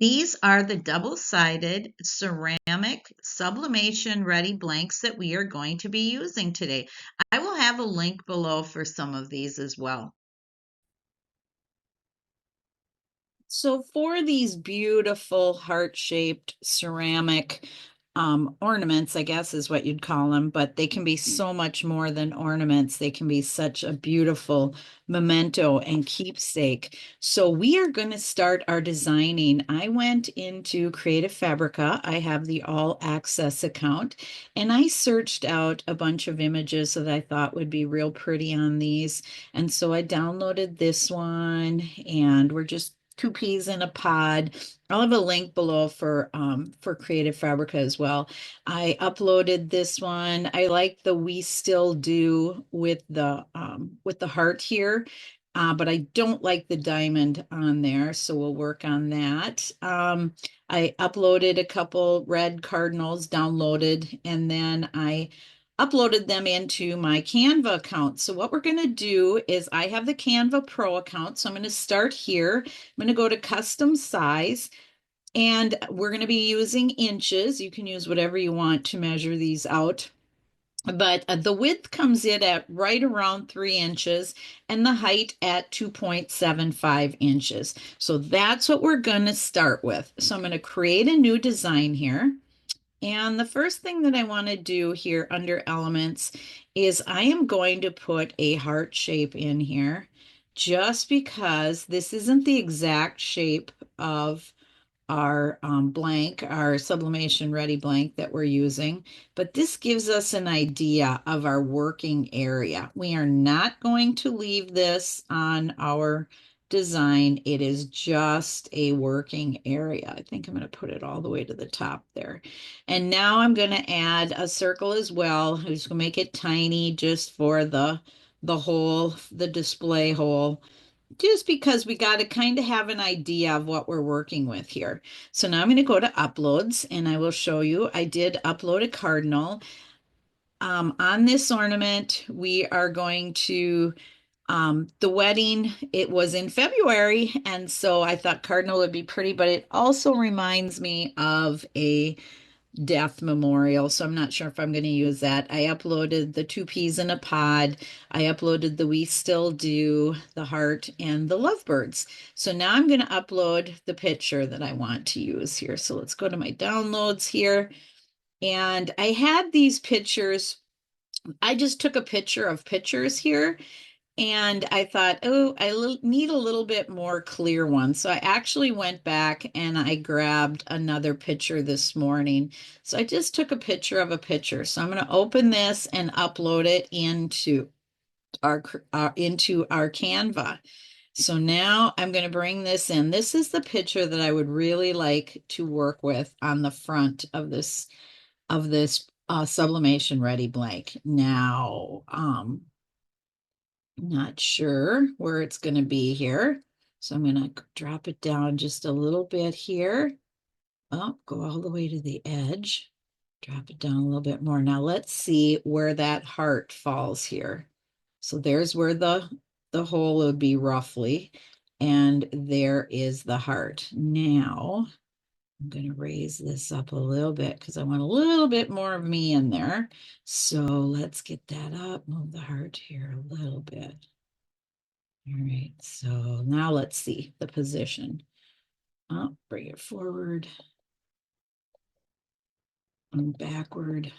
These are the double-sided ceramic sublimation ready blanks that we are going to be using today. I will have a link below for some of these as well. So for these beautiful heart-shaped ceramic ornaments, I guess is what you'd call them, but they can be so much more than ornaments. They can be such a beautiful memento and keepsake. So we are going to start our designing. I went into Creative Fabrica. I have the All Access account, and I searched out a bunch of images that I thought would be real pretty on these. And so I downloaded this one, and we're just two peas in a pod. I'll have a link below for Creative Fabrica as well. I uploaded this one. I like the We Still Do with the heart here. But I don't like the diamond on there, so we'll work on that. I uploaded a couple red cardinals, downloaded, and then I uploaded them into my Canva account. So what we're going to do is I have the Canva Pro account. So I'm going to start here. I'm going to go to custom size, and we're going to be using inches. You can use whatever you want to measure these out. But the width comes in at right around 3 inches and the height at 2.75 inches. So that's what we're going to start with. So I'm going to create a new design here. And the first thing that I want to do here under elements is I am going to put a heart shape in here just because this isn't the exact shape of our blank, our sublimation ready blank that we're using, but this gives us an idea of our working area. We are not going to leave this on our design. It is just a working area. I think I'm going to put it all the way to the top there. And now I'm going to add a circle as well. I'm just going to make it tiny just for the hole, the display hole, just because we got to kind of have an idea of what we're working with here. So now I'm going to go to uploads, and I will show you. I did upload a cardinal. On this ornament, we are going to, the wedding, it was in February, and so I thought cardinal would be pretty, but it also reminds me of a death memorial. So I'm not sure if I'm going to use that. I uploaded the two peas in a pod. I uploaded the We Still Do, the heart, and the lovebirds. So now I'm going to upload the picture that I want to use here. So let's go to my downloads here. And I had these pictures. I just took a picture of pictures here, and I thought, oh, need a little bit more clear one. So I actually went back and I grabbed another picture this morning. So I just took a picture of a picture. So I'm going to open this and upload it into our Canva. So now I'm going to bring this in. This is the picture that I would really like to work with on the front of this sublimation ready blank. Now, not sure where it's going to be here. So I'm going to drop it down just a little bit here. Oh, go all the way to the edge. Drop it down a little bit more. Now let's see where that heart falls here. So there's where the hole would be roughly. And there is the heart. Now I'm going to raise this up a little bit because I want a little bit more of me in there. So let's get that up. Move the heart here a little bit. All right, so now let's see the position. Oh, bring it forward and backward.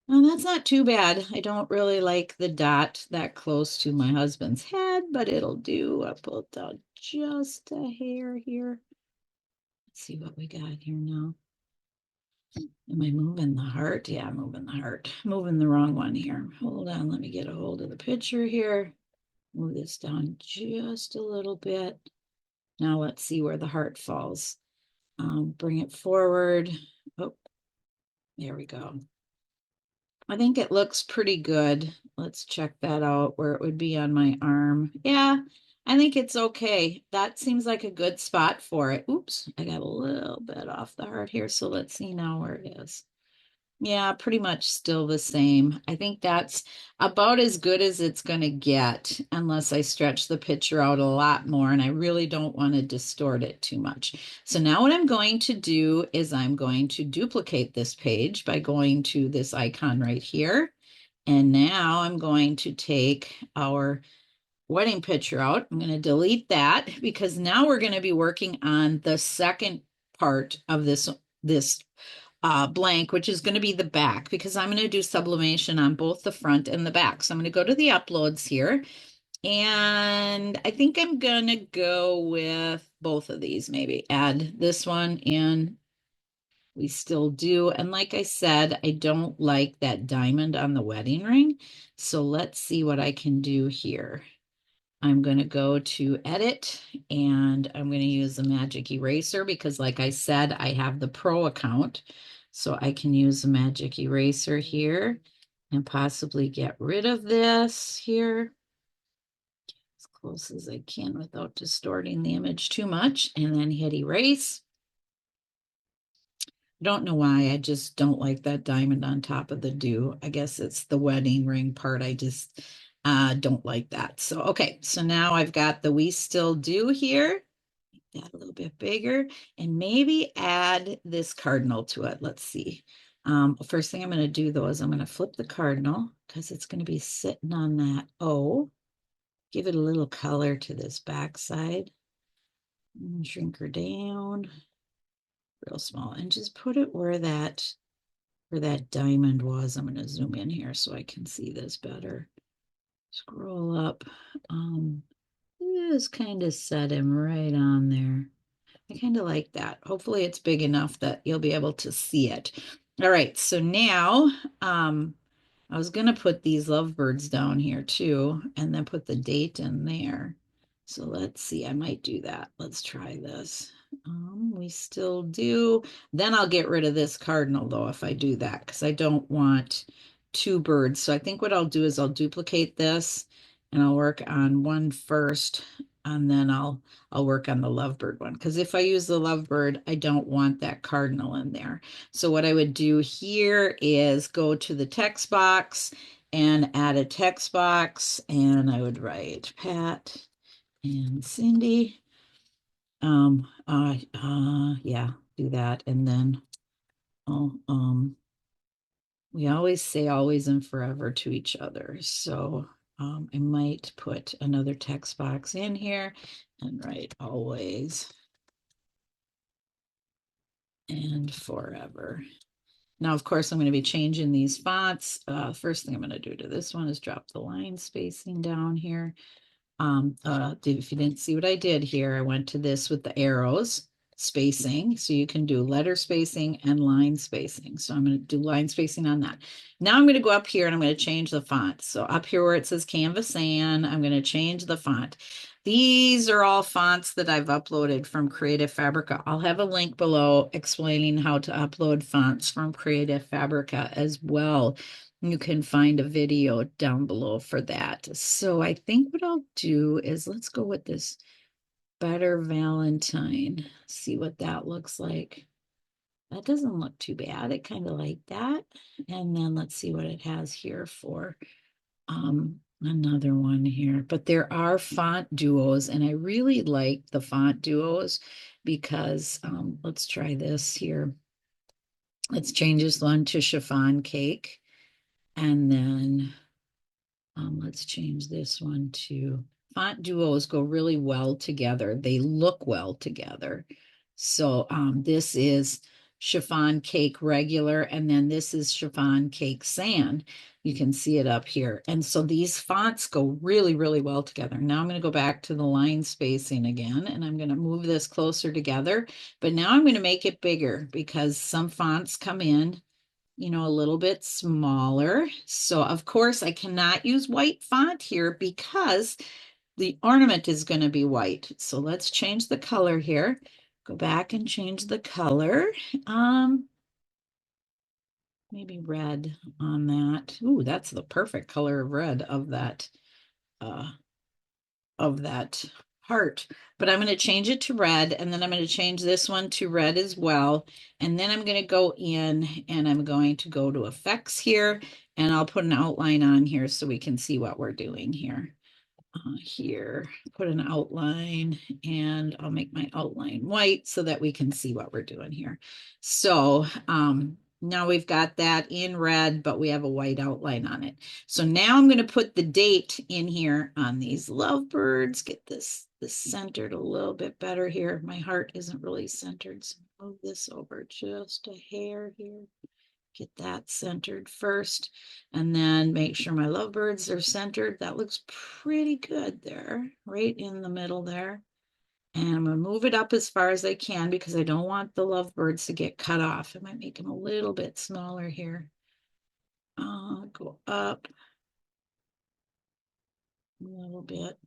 Oh, that's not too bad. I don't really like the dot that close to my husband's head, but it'll do. I'll pull it down just a hair here. Let's see what we got here now. Am I moving the heart? Yeah, I'm moving the heart. Moving the wrong one here. Hold on, let me get a hold of the picture here. Move this down just a little bit. Now let's see where the heart falls. Bring it forward. Oh, there we go. I think it looks pretty good. Let's check that out where it would be on my arm. Yeah, I think it's okay. That seems like a good spot for it. Oops, I got a little bit off the heart here. So let's see now where it is. Yeah, pretty much still the same. I think that's about as good as it's going to get unless I stretch the picture out a lot more, and I really don't want to distort it too much. So now what I'm going to do is I'm going to duplicate this page by going to this icon right here. And now I'm going to take our wedding picture out. I'm going to delete that because now we're going to be working on the second part of this blank, which is going to be the back, because I'm going to do sublimation on both the front and the back. So I'm going to go to the uploads here, and I think I'm going to go with both of these, maybe add this one in. We still do. And like I said, I don't like that diamond on the wedding ring. So let's see what I can do here. I'm going to go to edit, and I'm going to use the magic eraser because like I said, I have the pro account. So I can use the magic eraser here and possibly get rid of this here as close as I can without distorting the image too much, and then hit erase. Don't know why, I just don't like that diamond on top of the do. I guess it's the wedding ring part. I just don't like that. So, okay, so now I've got the we still do here. Make that a little bit bigger and maybe add this cardinal to it. Let's see. First thing I'm going to do though is I'm going to flip the cardinal because it's going to be sitting on that O. Give it a little color to this backside. Shrink her down real small and just put it where that diamond was. I'm going to zoom in here so I can see this better. Scroll up. Just kind of set him right on there. I kind of like that. Hopefully it's big enough that you'll be able to see it. All right, so now I was gonna put these lovebirds down here too, and then put the date in there. So let's see, I might do that. Let's try this. We still do. Then I'll get rid of this cardinal though if I do that, because I don't want two birds. So I think what I'll do is I'll duplicate this and I'll work on one first, and then I'll work on the lovebird one. Because if I use the lovebird, I don't want that cardinal in there. So what I would do here is go to the text box and add a text box, and I would write Pat and Cindy. Yeah, do that, and then oh, we always say always and forever to each other. So I might put another text box in here and write always and forever. Now, of course, I'm going to be changing these fonts. First thing I'm going to do to this one is drop the line spacing down here. If you didn't see what I did here, I went to this with the arrows spacing. So you can do letter spacing and line spacing. So I'm going to do line spacing on that. Now I'm going to go up here and I'm going to change the font. So up here where it says Canvas and I'm going to change the font. These are all fonts that I've uploaded from Creative Fabrica. I'll have a link below explaining how to upload fonts from Creative Fabrica as well. You can find a video down below for that. So I think what I'll do is let's go with this Better Valentine. See what that looks like. That doesn't look too bad. I kind of like that. And then let's see what it has here for another one here. But there are font duos, and I really like the font duos because let's try this here. Let's change this one to chiffon cake. And then let's change this one to font duos go really well together. They look well together. So this is chiffon cake regular, and then this is chiffon cake sand. You can see it up here. And so these fonts go really, really well together. Now I'm going to go back to the line spacing again, and I'm going to move this closer together. But now I'm going to make it bigger because some fonts come in a little bit smaller. So of course I cannot use white font here because the ornament is going to be white. So let's change the color here. Go back and change the color. Um, Maybe red on that. Ooh, that's the perfect color of red of that uh heart, but I'm going to change it to red, and then I'm going to change this one to red as well. And then I'm going to go in and I'm going to go to effects here, and I'll put an outline on here so we can see what we're doing here. Here, put an outline, and I'll make my outline white so that we can see what we're doing here. So now we've got that in red, but we have a white outline on it. So now I'm going to put the date in here on these lovebirds. Get this centered a little bit better here. My heart isn't really centered, so move this over just a hair here. Get that centered first, and then make sure my lovebirds are centered. That looks pretty good there, right in the middle there. And I'm going to move it up as far as I can because I don't want the lovebirds to get cut off. I might make them a little bit smaller here. Go up a little bit.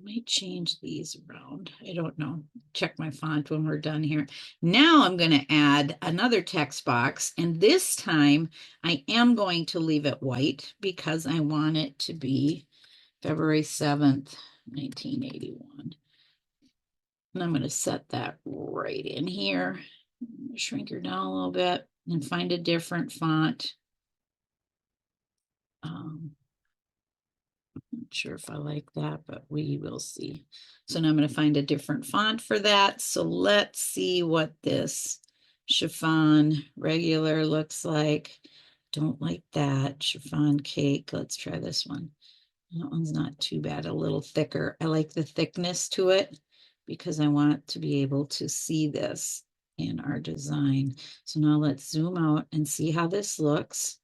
I might change these around. I don't know. Check my font when we're done here. Now I'm going to add another text box, and this time I am going to leave it white because I want it to be February 7th, 1981. And I'm going to set that right in here. Shrink her down a little bit and find a different font. Not sure if I like that, but we will see. So now I'm going to find a different font for that. So let's see what this chiffon regular looks like. Don't like that. Chiffon cake. Let's try this one. That one's not too bad. A little thicker. I like the thickness to it because I want to be able to see this in our design. So now let's zoom out and see how this looks.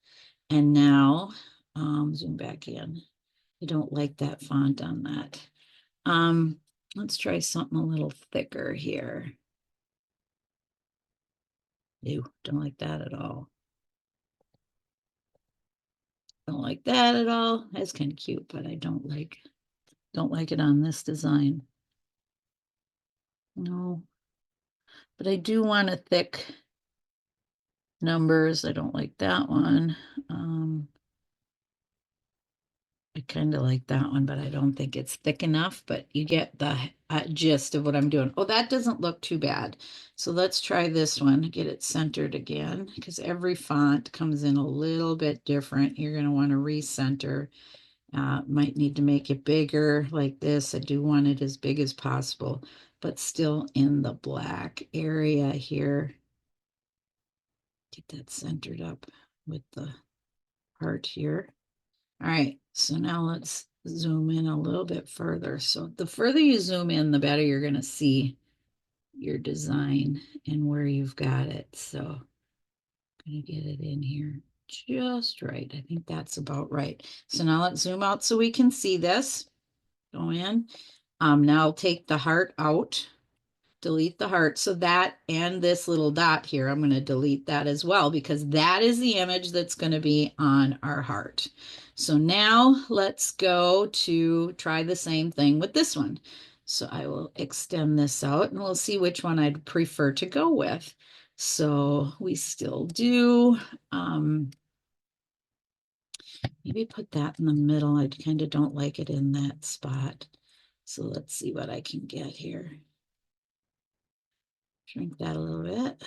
And now zoom back in. I don't like that font on that. Let's try something a little thicker here. Ew, don't like that at all. Don't like that at all. That's kind of cute, but I don't like it on this design. No, but I do want a thick numbers. I don't like that one. I kind of like that one, but I don't think it's thick enough, but you get the gist of what I'm doing. Oh, that doesn't look too bad. So let's try this one, get it centered again, because every font comes in a little bit different. You're going to want to recenter. Might need to make it bigger like this. I do want it as big as possible, but still in the black area here. Get that centered up with the heart here. All right, so now let's zoom in a little bit further. So the further you zoom in, the better you're going to see your design and where you've got it. So I'm going to get it in here just right. I think that's about right. So now let's zoom out so we can see this. Go in. Now I'll take the heart out. Delete the heart. So that and this little dot here, I'm going to delete that as well because that is the image that's going to be on our heart. So now let's go to try the same thing with this one. So I will extend this out and we'll see which one I'd prefer to go with. So we still do, maybe put that in the middle. I kind of don't like it in that spot. So let's see what I can get here. Shrink that a little bit.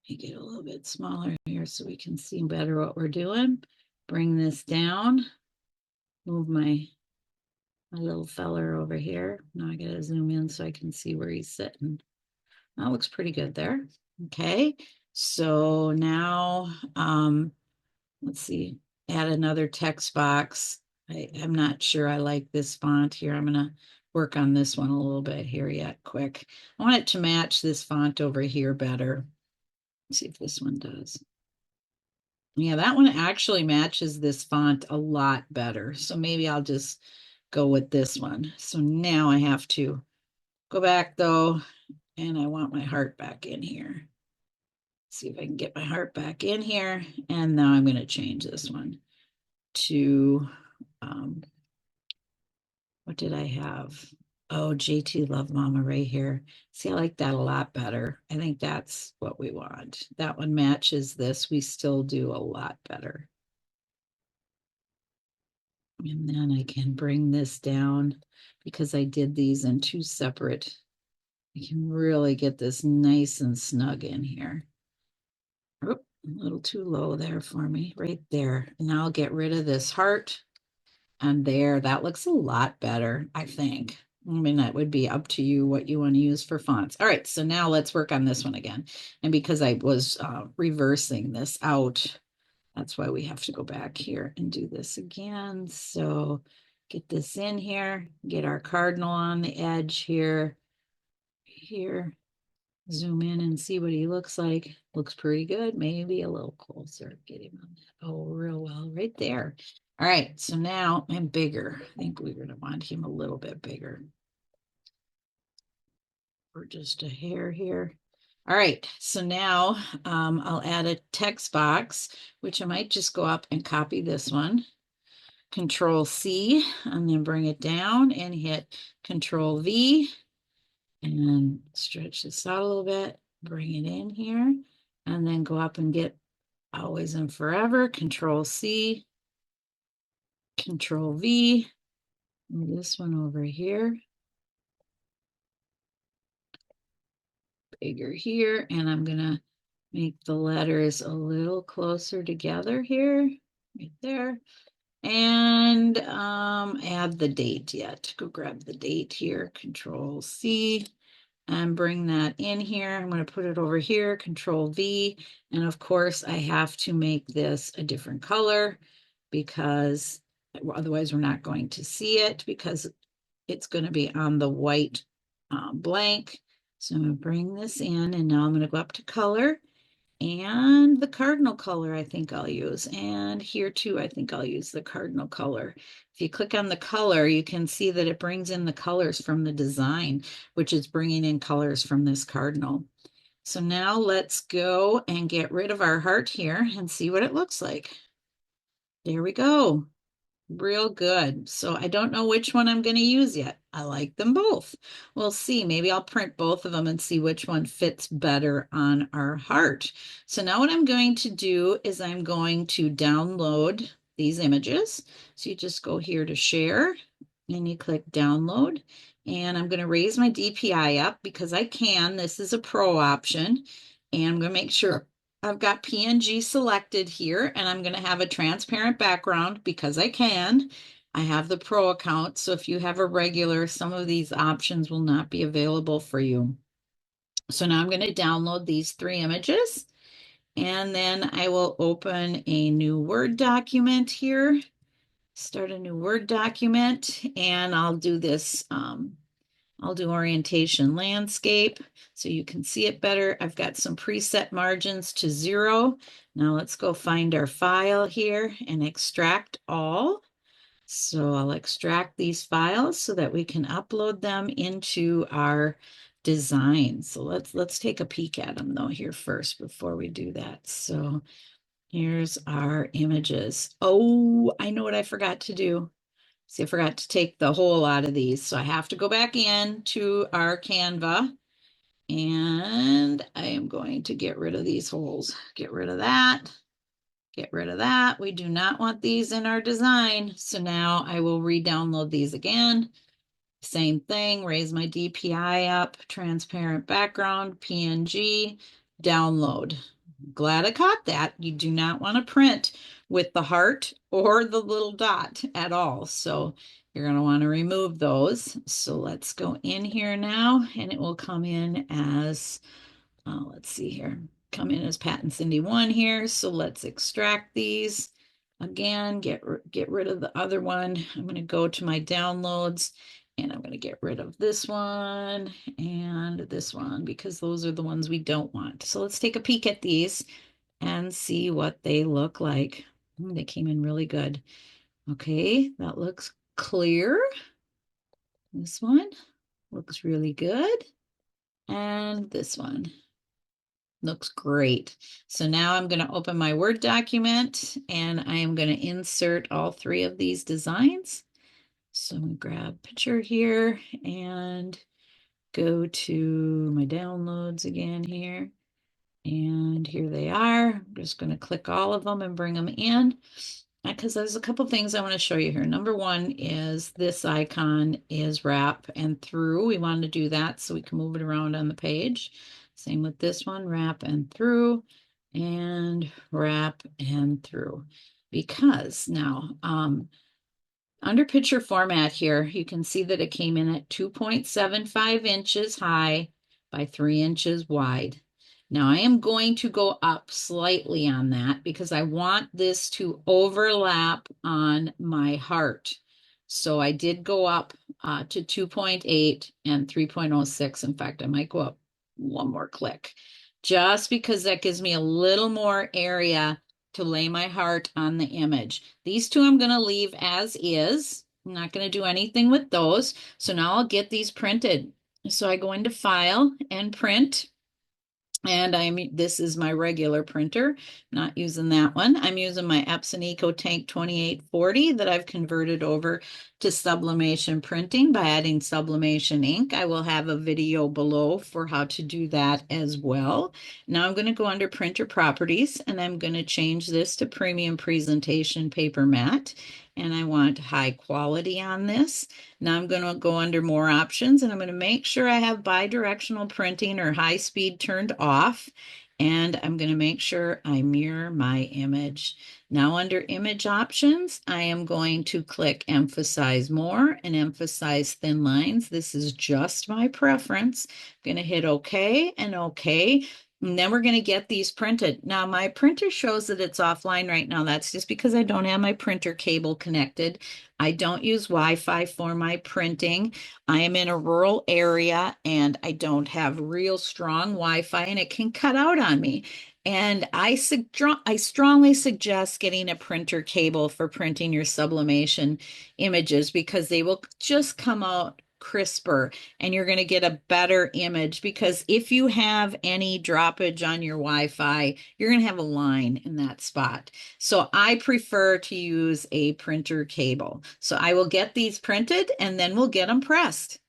Make it a little bit smaller here so we can see better what we're doing. Bring this down. Move my little feller over here. Now I gotta zoom in so I can see where he's sitting. That looks pretty good there. Okay, so now let's see, add another text box. I'm not sure I like this font here. I'm gonna work on this one a little bit here yet quick. I want it to match this font over here better. Let's see if this one does. Yeah, that one actually matches this font a lot better. So maybe I'll just go with this one. So now I have to go back though, and I want my heart back in here. See if I can get my heart back in here. And now I'm going to change this one to, what did I have? Oh, JT Love Mama right here. See, I like that a lot better. I think that's what we want. That one matches this. We still do a lot better. And then I can bring this down because I did these in two separate. I can really get this nice and snug in here. Oop, a little too low there for me, right there. And I'll get rid of this heart. And there, that looks a lot better, I think. I mean, that would be up to you what you want to use for fonts. All right, so now let's work on this one again. And because I was reversing this out, that's why we have to go back here and do this again. So get this in here, get our cardinal on the edge here, here. Zoom in and see what he looks like. Looks pretty good. Maybe a little closer. Get him on that. Oh, real well, right there. All right, so now I'm bigger. I think we're going to want him a little bit bigger. Or just a hair here. All right, so now I'll add a text box, which I might just go up and copy this one. Control C, and then bring it down and hit Control V and stretch this out a little bit, bring it in here, and then go up and get always and forever, Control C, Control V, move this one over here, bigger here, and I'm gonna make the letters a little closer together here, right there, and add the date yet. Go grab the date here, Control C, and bring that in here. I'm going to put it over here, Control V. And of course, I have to make this a different color because otherwise we're not going to see it because it's going to be on the white blank. So I'm going to bring this in and now I'm going to go up to color and the cardinal color I think I'll use. And here too, I think I'll use the cardinal color. If you click on the color, you can see that it brings in the colors from the design, which is bringing in colors from this cardinal. So now let's go and get rid of our heart here and see what it looks like. There we go. Real good. So I don't know which one I'm going to use yet. I like them both. We'll see. Maybe I'll print both of them and see which one fits better on our heart. So now what I'm going to do is I'm going to download these images. So you just go here to share and you click download. And I'm going to raise my DPI up because I can. This is a pro option. And I'm going to make sure I've got PNG selected here and I'm going to have a transparent background because I can. I have the pro account. So if you have a regular, some of these options will not be available for you. So now I'm going to download these three images and then I will open a new Word document here. Start a new Word document and I'll do this I'll do orientation landscape so you can see it better. I've got some preset margins to 0. Now let's go find our file here and extract all. So I'll extract these files so that we can upload them into our design. So let's take a peek at them though here first before we do that. So here's our images. Oh, I know what I forgot to do. See, I forgot to take the hole out of these. So I have to go back in to our Canva and I am going to get rid of these holes. Get rid of that. Get rid of that. We do not want these in our design. So now I will re-download these again. Same thing, raise my DPI up, transparent background, PNG, download. Glad I caught that. You do not want to print with the heart or the little dot at all. So you're going to want to remove those. So let's go in here now and it will come in as, let's see here, come in as Pat and Cindy 1 here. So let's extract these. Again, get rid of the other one. I'm going to go to my downloads and I'm going to get rid of this one and this one because those are the ones we don't want. So let's take a peek at these and see what they look like. They came in really good. Okay, that looks clear. This one looks really good. And this one looks great. So now I'm going to open my Word document and I am going to insert all three of these designs. So I'm going to grab picture here and go to my downloads again here. And here they are. I'm just going to click all of them and bring them in. because there's a couple things I want to show you here. Number one is this icon is wrap and through. We want to do that so we can move it around on the page. Same with this one, wrap and through, and wrap and through. Because now, under picture format here, you can see that it came in at 2.75 inches high by 3 inches wide. Now I am going to go up slightly on that because I want this to overlap on my heart. So I did go up to 2.8 and 3.06. In fact, I might go up one more click just because that gives me a little more area to lay my heart on the image. These two I'm going to leave as is. I'm not going to do anything with those. So now I'll get these printed. So I go into File and Print. And this is my regular printer, not using that one. I'm using my Epson EcoTank 2840 that I've converted over to sublimation printing by adding sublimation ink. I will have a video below for how to do that as well. Now I'm going to go under printer properties and I'm going to change this to premium presentation paper matte. And I want high quality on this. Now I'm going to go under more options and I'm going to make sure I have bidirectional printing or high speed turned off. And I'm going to make sure I mirror my image. Now under image options, I am going to click emphasize more and emphasize thin lines. This is just my preference. I'm going to hit OK and OK. And then we're going to get these printed. Now my printer shows that it's offline right now. That's just because I don't have my printer cable connected. I don't use Wi-Fi for my printing. I am in a rural area and I don't have real strong Wi-Fi and it can cut out on me. And I strongly suggest getting a printer cable for printing your sublimation images because they will just come out crisper and you're going to get a better image because if you have any droppage on your Wi-Fi, you're going to have a line in that spot. So I prefer to use a printer cable. So I will get these printed and then we'll get them pressed.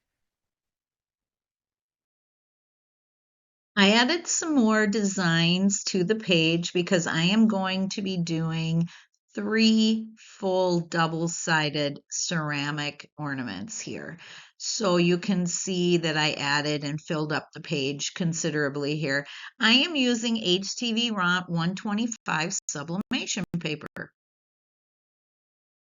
I added some more designs to the page because I am going to be doing 3 full double-sided ceramic ornaments here. So you can see that I added and filled up the page considerably here. I am using htvront 125 sublimation paper.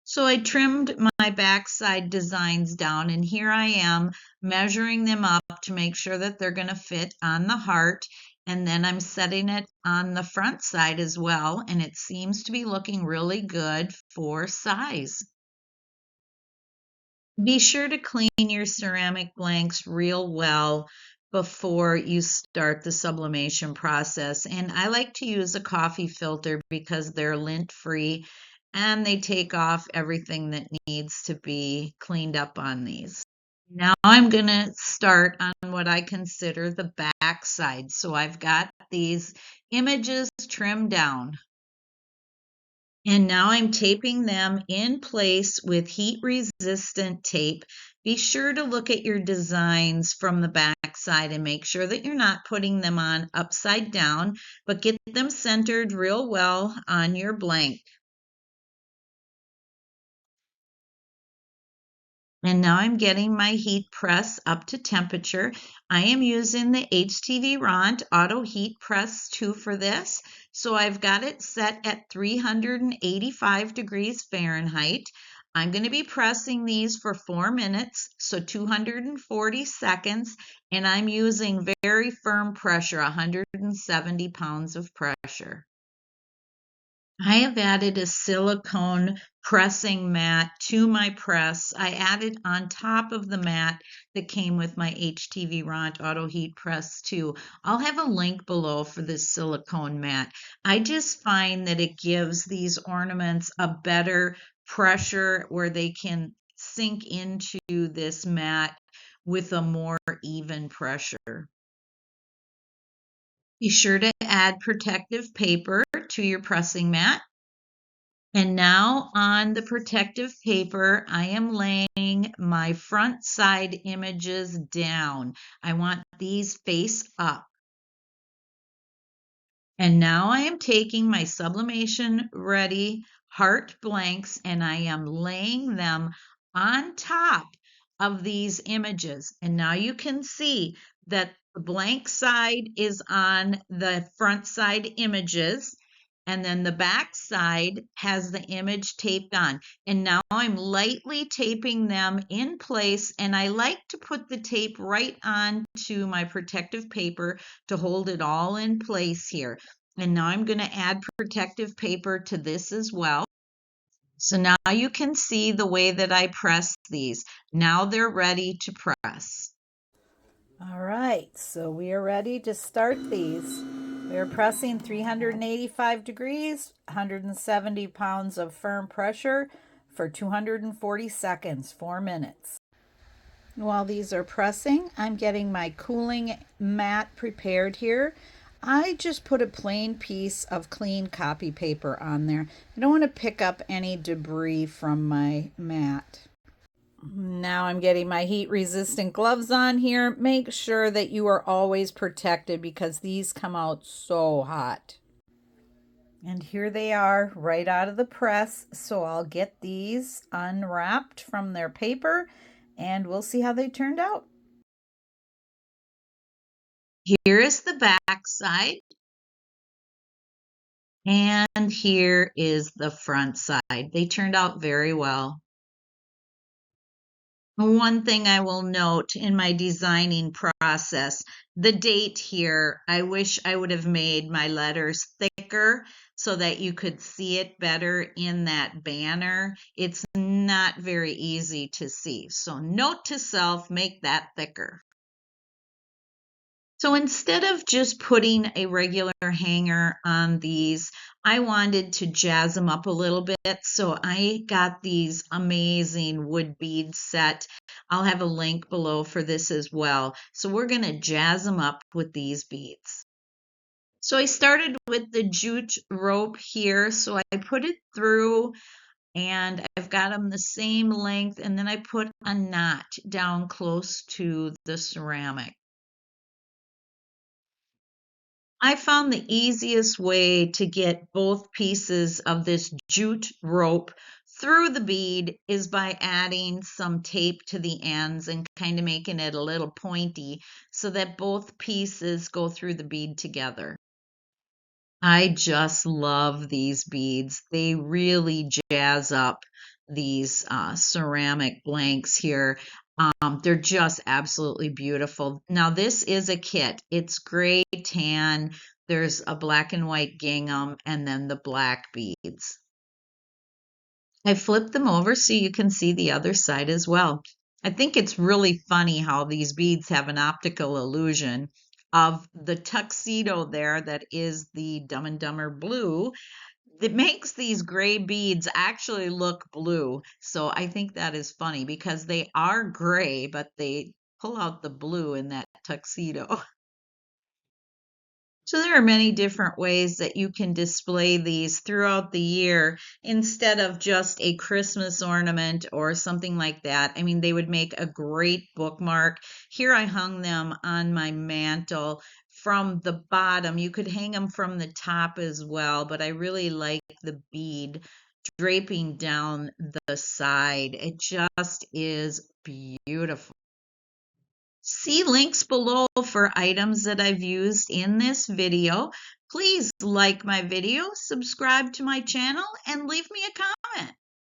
So I trimmed my backside designs down and here I am measuring them up to make sure that they're going to fit on the heart. And then I'm setting it on the front side as well. And it seems to be looking really good for size. Be sure to clean your ceramic blanks real well before you start the sublimation process. And I like to use a coffee filter because they're lint free and they take off everything that needs to be cleaned up on these. Now I'm going to start on what I consider the back side. So I've got these images trimmed down. And now I'm taping them in place with heat resistant tape. Be sure to look at your designs from the back side and make sure that you're not putting them on upside down, but get them centered real well on your blank. And now I'm getting my heat press up to temperature. I am using the htvront Auto Heat Press 2 for this. So I've got it set at 385 degrees Fahrenheit. I'm going to be pressing these for 4 minutes, so 240 seconds, and I'm using very firm pressure, 170 pounds of pressure. I have added a silicone pressing mat to my press. I added on top of the mat that came with my htvront Auto Heat Press 2. I'll have a link below for this silicone mat. I just find that it gives these ornaments a better pressure where they can sink into this mat with a more even pressure. Be sure to add protective paper to your pressing mat. And now on the protective paper, I am laying my front side images down. I want these face up. And now I am taking my sublimation ready heart blanks, and I am laying them on top of these images. And now you can see that the blank side is on the front side images, and then the back side has the image taped on. And now I'm lightly taping them in place, and I like to put the tape right onto my protective paper to hold it all in place here. And now I'm going to add protective paper to this as well. So now you can see the way that I press these. Now they're ready to press. All right, so we are ready to start these. We are pressing 385 degrees, 170 pounds of firm pressure for 240 seconds, 4 minutes. While these are pressing, I'm getting my cooling mat prepared here. I just put a plain piece of clean copy paper on there. I don't want to pick up any debris from my mat. Now I'm getting my heat resistant gloves on here. Make sure that you are always protected because these come out so hot. And here they are right out of the press. So I'll get these unwrapped from their paper and we'll see how they turned out. Here is the back side. And here is the front side. They turned out very well. One thing I will note in my designing process, the date here, I wish I would have made my letters thicker so that you could see it better in that banner. It's not very easy to see. So note to self, make that thicker. So instead of just putting a regular hanger on these, I wanted to jazz them up a little bit. So I got these amazing wood bead set. I'll have a link below for this as well. So we're going to jazz them up with these beads. So I started with the jute rope here. So I put it through and I've got them the same length. And then I put a knot down close to the ceramic. I found the easiest way to get both pieces of this jute rope through the bead is by adding some tape to the ends and kind of making it a little pointy so that both pieces go through the bead together. I just love these beads. They really jazz up these ceramic blanks here. They're just absolutely beautiful. Now, this is a kit. It's gray, tan. There's a black and white gingham, and then the black beads. I flipped them over so you can see the other side as well. I think it's really funny how these beads have an optical illusion of the tuxedo there that is the Dumb and Dumber blue that makes these gray beads actually look blue. So I think that is funny because they are gray, but they pull out the blue in that tuxedo. So there are many different ways that you can display these throughout the year instead of just a Christmas ornament or something like that. I mean, they would make a great bookmark. Here I hung them on my mantle from the bottom. You could hang them from the top as well, but I really like the bead draping down the side. It just is beautiful. See links below for items that I've used in this video. Please like my video, subscribe to my channel, and leave me a comment.